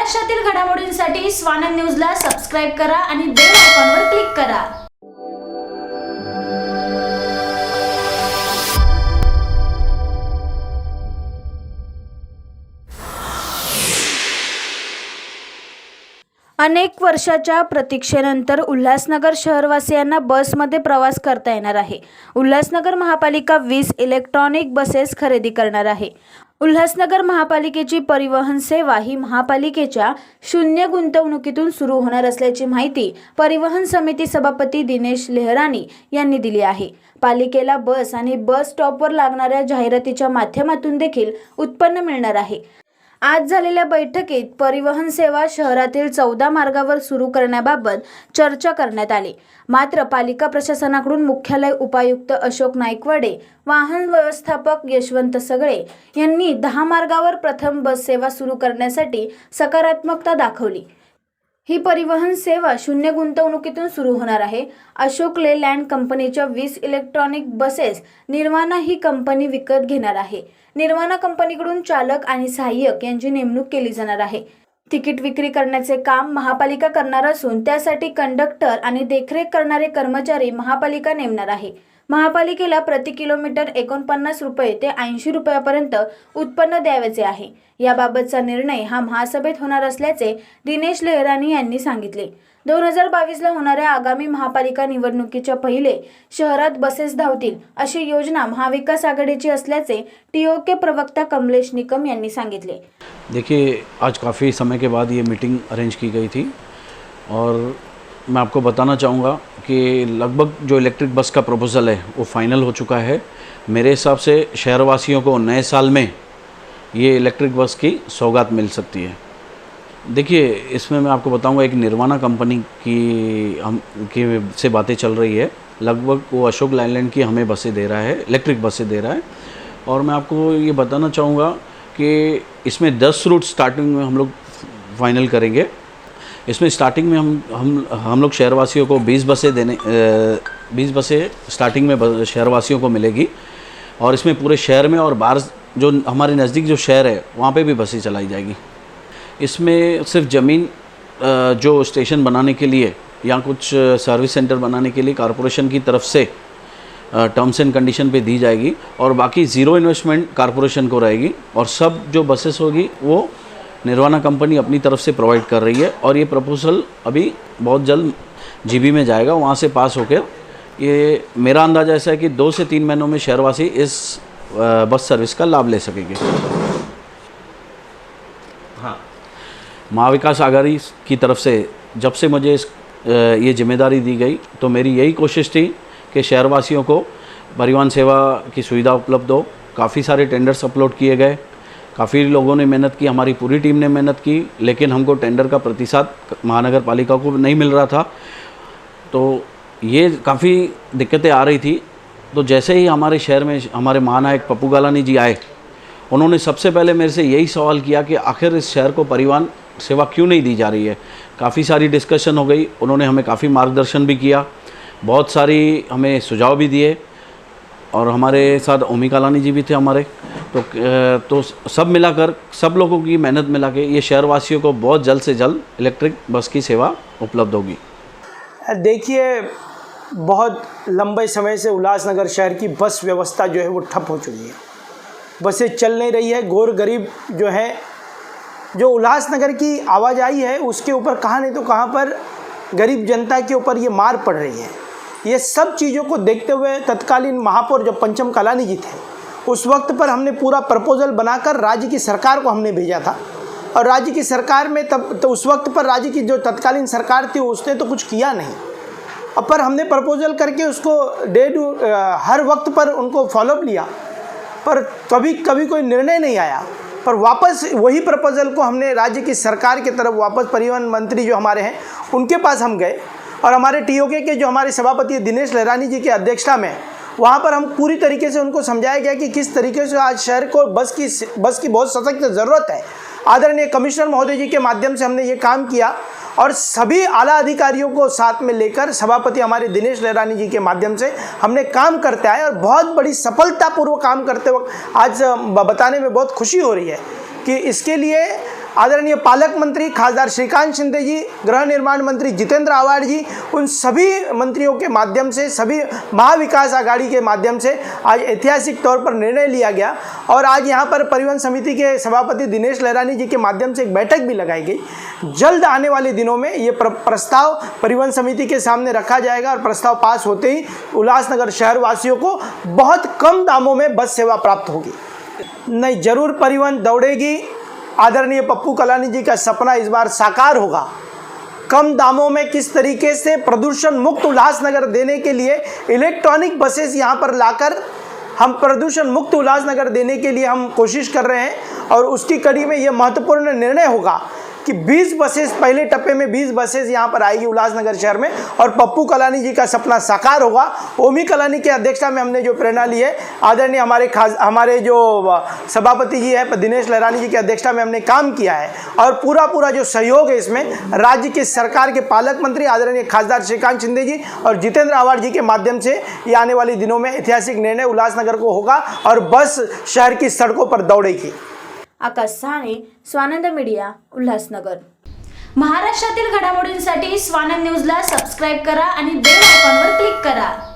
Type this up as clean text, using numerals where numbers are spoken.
महाराष्ट्रातील घडामोडींसाठी स्वानंद न्यूजला सबस्क्राइब करा आणि बेल आयकॉनवर क्लिक करा। अनेक वर्षाच्या प्रतीक्षेनंतर उल्हासनगर शहरवासियांना बसमध्ये प्रवास करता येणार आहे। उल्हासनगर महापालिका 20 इलेक्ट्रॉनिक बसेस खरेदी करणार आहे। उल्हासनगर महापालिकेची परिवहन सेवा ही महापालिकेच्या शून्य गुंतवणुकीतून सुरू होणार असल्याची माहिती परिवहन समिती सभापती दिनेश लेहरानी यांनी दिली आहे। पालिकेला बस आणि बस स्टॉपवर लागणाऱ्या जाहिरातीच्या माध्यमातून देखील उत्पन्न मिळणार आहे। आज झालेल्या बैठकीत परिवहन सेवा शहरातील 14 मार्गावर सुरू करण्याबाबत चर्चा करण्यात आली। मात्र पालिका प्रशासनाकडून मुख्यालय उपायुक्त अशोक नाईकवाडे, वाहन व्यवस्थापक यशवंत सगळे यांनी 10 मार्गावर प्रथम बस सेवा सुरू करण्यासाठी सकारात्मकता दाखवली। ही परिवहन सेवा शून्य गुंतवणुकीतून सुरू होणार आहे। अशोक लेलँड कंपनीच्या 20 इलेक्ट्रॉनिक बसेस निर्वाणा ही कंपनी विकत घेणार आहे। निर्वाणा कंपनीकडून चालक आणि सहाय्यक यांची नेमणूक केली जाणार आहे। तिकीट विक्री करण्याचे काम महापालिका करणार असून त्यासाठी कंडक्टर आणि देखरेख करणारे कर्मचारी महापालिका नेमणार आहे। महापालिकेला प्रति किलोमीटर 49 रुपये ते 80 रुपयापर्यंत उत्पन्न द्यावयाचे आहे। याबाबतचा निर्णय हा महासभेत होणार असल्याचे दिनेश लेहरानी यांनी सांगितले। 2022ला होणाऱ्या आगामी महापालिका निवडणुकीच्या पहिले शहरात बसेस धावतील अशी योजना महाविकास आघाडीची असल्याचे टीओके प्रवक्ता कमलेश निकम यांनी सांगितले। देखिए, आज काफ़ी समय के बाद ये मीटिंग अरेंज की गई थी और मैं आपको बताना चाहूँगा कि लगभग जो इलेक्ट्रिक बस का प्रपोज़ल है वो फाइनल हो चुका है। मेरे हिसाब से शहरवासियों को नए साल में ये इलेक्ट्रिक बस की सौगात मिल सकती है। देखिए, इसमें मैं आपको बताऊंगा, एक निर्वाणा कंपनी की से बातें चल रही है। लगभग वो अशोक लेलैंड की हमें बसें दे रहा है, इलेक्ट्रिक बसें दे रहा है। और मैं आपको ये बताना चाहूँगा कि इसमें 10 रूट स्टार्टिंग में हम लोग फाइनल करेंगे। इसमें स्टार्टिंग में हम लोग शहरवासियों को 20 बसें स्टार्टिंग में शहरवासियों को मिलेगी। और इसमें पूरे शहर में और बाहर जो हमारे नज़दीक जो शहर है वहाँ पे भी बसें चलाई जाएगी। इसमें सिर्फ ज़मीन जो स्टेशन बनाने के लिए या कुछ सर्विस सेंटर बनाने के लिए कॉरपोरेशन की तरफ से टर्म्स एंड कंडीशन पे दी जाएगी और बाकी ज़ीरो इन्वेस्टमेंट कॉरपोरेशन को रहेगी। और सब जो बसेस होगी वो निर्वाणा कंपनी अपनी तरफ से प्रोवाइड कर रही है। और ये प्रपोजल अभी बहुत जल्द जीबी में जाएगा, वहाँ से पास होकर ये मेरा अंदाज़ा ऐसा है कि 2 से 3 महीनों में शहरवासी इस बस सर्विस का लाभ ले सकेंगे। हाँ, महाविकास आघाड़ी की तरफ से जब से मुझे ये जिम्मेदारी दी गई तो मेरी यही कोशिश थी कि शहरवासियों को परिवहन सेवा की सुविधा उपलब्ध हो। काफ़ी सारे टेंडर्स अपलोड किए गए, काफ़ी लोगों ने मेहनत की, हमारी पूरी टीम ने मेहनत की, लेकिन हमको टेंडर का प्रतिशत महानगर पालिका को नहीं मिल रहा था। तो ये काफ़ी दिक्कतें आ रही थी। तो जैसे ही हमारे शहर में हमारे महानायक पप्पू गालानी जी आए, उन्होंने सबसे पहले मेरे से यही सवाल किया कि आखिर इस शहर को परिवहन सेवा क्यों नहीं दी जा रही है। काफ़ी सारी डिस्कशन हो गई, उन्होंने हमें काफ़ी मार्गदर्शन भी किया, बहुत सारी हमें सुझाव भी दिए। और हमारे साथ ओमी कालानी जी भी थे हमारे। तो सब मिलाकर, सब लोगों की मेहनत मिला के ये शहरवासियों को बहुत जल्द से जल्द इलेक्ट्रिक बस की सेवा उपलब्ध होगी। देखिए, बहुत लंबे समय से उल्लासनगर शहर की बस व्यवस्था जो है वो ठप हो चुकी है। बसें चल नहीं रही है। गोर गरीब जो है, जो उल्लासनगर की आवाजाही है उसके ऊपर कहाँ नहीं तो कहाँ पर गरीब जनता के ऊपर ये मार पड़ रही है। ये सब चीज़ों को देखते हुए तत्कालीन महापौर जब पंचम कालानी जी थे, उस वक्त पर हमने पूरा प्रपोजल बनाकर राज्य की सरकार को हमने भेजा था। और राज्य की सरकार में तब तो उस वक्त पर राज्य की जो तत्कालीन सरकार थी उसने तो कुछ किया नहीं। अब पर हमने प्रपोजल करके उसको हर वक्त पर उनको फॉलोअप लिया, पर कभी कोई निर्णय नहीं आया। पर वापस वही प्रपोजल को हमने राज्य की सरकार की तरफ वापस परिवहन मंत्री जो हमारे हैं उनके पास हम गए और हमारे टीओके के जो हमारे सभापति दिनेश लेहरानी जी की अध्यक्षता में वहाँ पर हम पूरी तरीके से उनको समझाया गया कि किस तरीके से आज शहर को बस की बहुत सशक्त ज़रूरत है। आदरणीय कमिश्नर महोदय जी के माध्यम से हमने ये काम किया और सभी आला अधिकारियों को साथ में लेकर सभापति हमारे दिनेश लेहरानी जी के माध्यम से हमने काम करते आए और बहुत बड़ी सफलतापूर्वक काम करते वक्त आज बताने में बहुत खुशी हो रही है कि इसके लिए आदरणीय पालक मंत्री खासदार श्रीकांत शिंदे जी, गृह निर्माण मंत्री जितेंद्र आव्हाड जी, उन सभी मंत्रियों के माध्यम से, सभी महाविकास आघाड़ी के माध्यम से आज ऐतिहासिक तौर पर निर्णय लिया गया। और आज यहाँ पर परिवहन समिति के सभापति दिनेश लहरानी जी के माध्यम से एक बैठक भी लगाई गई। जल्द आने वाले दिनों में ये प्रस्ताव परिवहन समिति के सामने रखा जाएगा और प्रस्ताव पास होते ही उल्लासनगर शहर वासियों को बहुत कम दामों में बस सेवा प्राप्त होगी। नहीं, जरूर परिवहन दौड़ेगी। आदरणीय पप्पू कलानी जी का सपना इस बार साकार होगा। कम दामों में किस तरीके से प्रदूषण मुक्त उल्लासनगर देने के लिए इलेक्ट्रॉनिक बसेस यहाँ पर लाकर हम प्रदूषण मुक्त उल्लासनगर देने के लिए हम कोशिश कर रहे हैं। और उसकी कड़ी में ये महत्वपूर्ण निर्णय होगा कि 20 बसेस, पहले टप्पे में 20 बसेस यहाँ पर आएगी उल्लासनगर शहर में और पप्पू कलानी जी का सपना साकार होगा। ओमी कलानी की अध्यक्षता में हमने जो प्रेरणा ली है, आदरणीय हमारे जो सभापति जी है दिनेश लहरानी जी की अध्यक्षता में हमने काम किया है और पूरा जो सहयोग है इसमें राज्य की सरकार के पालक मंत्री आदरणीय खासदार श्रीकांत शिंदे जी और जितेंद्र आव्हाड जी के माध्यम से ये आने वाले दिनों में ऐतिहासिक निर्णय उल्लासनगर को होगा और बस शहर की सड़कों पर दौड़ेगी। आकाश साने, स्वानंद मीडिया, उल्हासनगर। महाराष्ट्रातील घडामोडींसाठी स्वानंद न्यूजला सबस्क्राईब करा आणि बेल आयकॉनवर क्लिक करा।